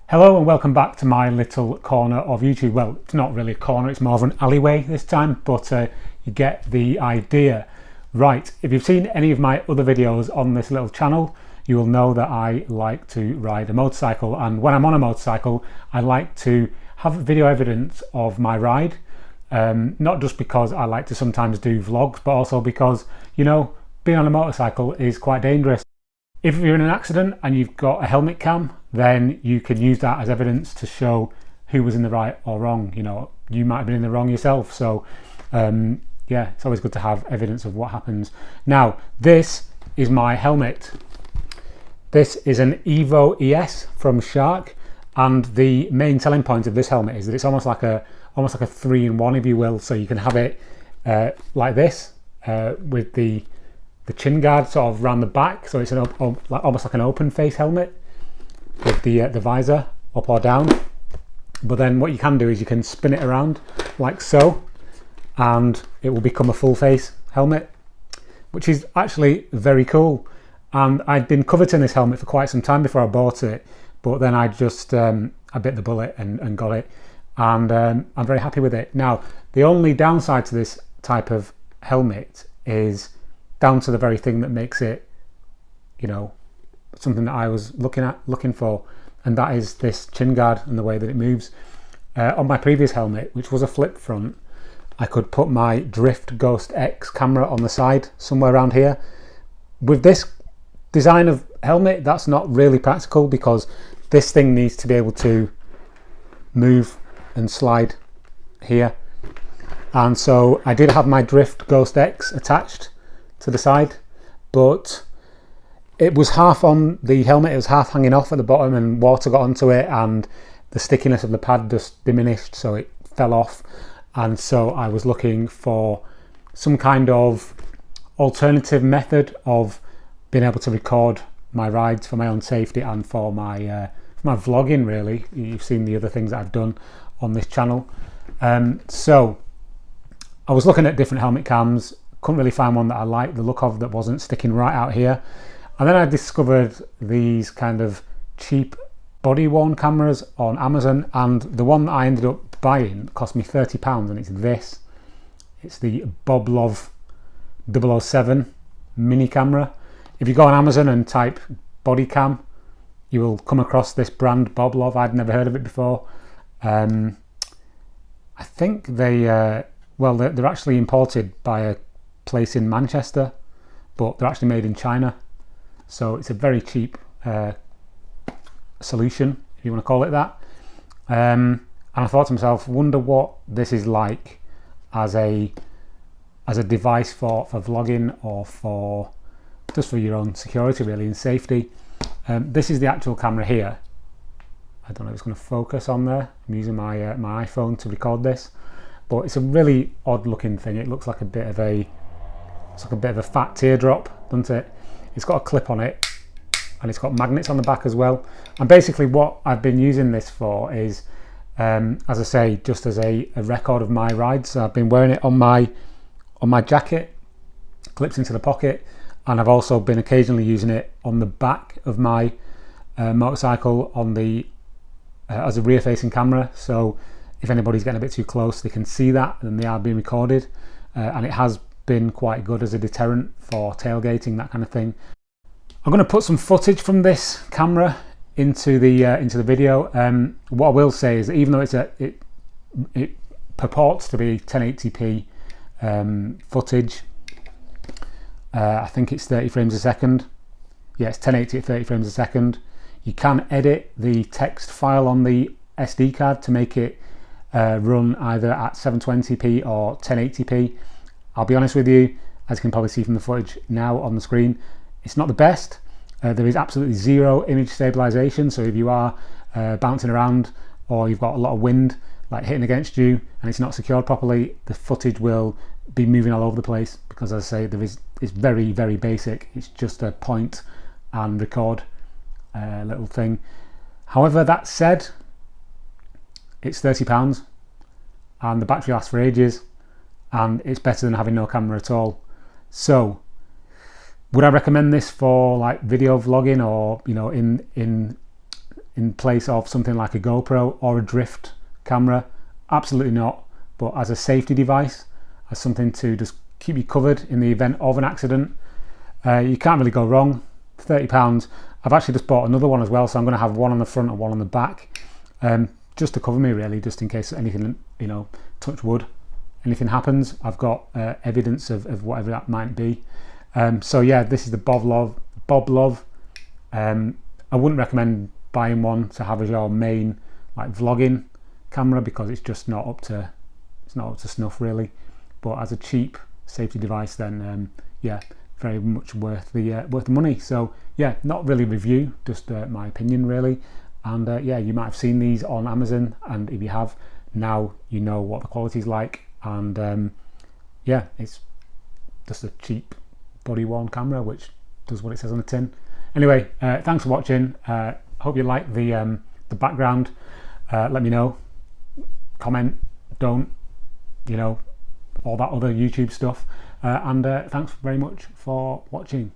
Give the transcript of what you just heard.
Hello and welcome back to my little corner of YouTube. Well, it's not really a corner, it's more of an alleyway this time, but you get the idea. Right, if you've seen any of my other videos on this little channel, you will know that I like to ride a motorcycle, and when I'm on a motorcycle, I like to have video evidence of my ride. Not just because I like to sometimes do vlogs, but also because, you know, being on a motorcycle is quite dangerous. If you're in an accident and you've got a helmet cam, then you can use that as evidence to show who was in the right or wrong. You know, you might have been in the wrong yourself. So yeah, it's always good to have evidence of what happens. Now, this is my helmet. This is an Evo ES from Shark, and the main selling point of this helmet is that it's almost like a 3-in-1, if you will. So you can have it like this with the chin guard sort of around the back, so it's almost like an open face helmet with the visor up or down. But then what you can do is you can spin it around like so, and it will become a full face helmet, which is actually very cool. And I'd been coveting this helmet for quite some time before I bought it, but then I just I bit the bullet and got it, and I'm very happy with it. Now, the only downside to this type of helmet is down to the very thing that makes it, you know, something that I was looking for, and that is this chin guard and the way that it moves. On my previous helmet, which was a flip front, I could put my Drift Ghost X camera on the side somewhere around here. With this design of helmet, that's not really practical because this thing needs to be able to move and slide here, and so I did have my Drift Ghost X attached to the side, but it was half on the helmet, it was half hanging off at the bottom, and water got onto it and the stickiness of the pad just diminished, so it fell off. And so I was looking for some kind of alternative method of being able to record my rides for my own safety and for my vlogging, really. You've seen the other things that I've done on this channel. So I was looking at different helmet cams, couldn't really find one that I liked the look of that wasn't sticking right out here. And then I discovered these kind of cheap body worn cameras on Amazon, and the one that I ended up buying cost me £30, and it's this. It's the Boblov 007 mini camera. If you go on Amazon and type body cam, you will come across this brand Boblov. I'd never heard of it before. I think they're actually imported by a place in Manchester, but they're actually made in China, so it's a very cheap solution, if you want to call it that. And I thought to myself, wonder what this is like as a device for vlogging, or for just for your own security, really, and safety. This is the actual camera here. I don't know if it's going to focus on there. I'm using my iPhone to record this, but it's a really odd looking thing. It looks like a bit of a fat teardrop, doesn't it? It's got a clip on it, and it's got magnets on the back as well. And basically what I've been using this for is, as I say, just as a record of my rides. So I've been wearing it on my jacket, clips into the pocket, and I've also been occasionally using it on the back of my motorcycle on the as a rear facing camera. So if anybody's getting a bit too close, they can see that and they are being recorded, and it has been quite good as a deterrent for tailgating, that kind of thing. I'm going to put some footage from this camera into the video. What I will say is that even though it purports to be 1080p footage, I think it's 30 frames a second. Yeah, it's 1080 at 30 frames a second. You can edit the text file on the SD card to make it run either at 720p or 1080p. I'll be honest with you, as you can probably see from the footage now on the screen, it's not the best. There is absolutely zero image stabilization, so if you are bouncing around, or you've got a lot of wind like hitting against you and it's not secured properly, the footage will be moving all over the place, because as I say, it's very, very basic. It's just a point and record little thing. However, that said, it's £30 and the battery lasts for ages, and it's better than having no camera at all. So would I recommend this for like video vlogging, or, you know, in in place of something like a GoPro or a drift camera? Absolutely not. But as a safety device, as something to just keep you covered in the event of an accident, you can't really go wrong. £30. I've actually just bought another one as well, so I'm going to have one on the front and one on the back, just to cover me really, just in case anything, you know, touch wood, anything happens, I've got evidence of whatever that might be. So yeah, this is the Boblov. I wouldn't recommend buying one to have as your main like vlogging camera, because it's just not up to snuff really. But as a cheap safety device, then yeah, very much worth the money. So yeah, not really review, just my opinion really. And yeah, you might have seen these on Amazon, and if you have, now you know what the quality is like. And yeah, it's just a cheap body worn camera which does what it says on the tin. Anyway, thanks for watching. Hope you like the background. Let me know, comment, don't, you know, all that other YouTube stuff. And thanks very much for watching.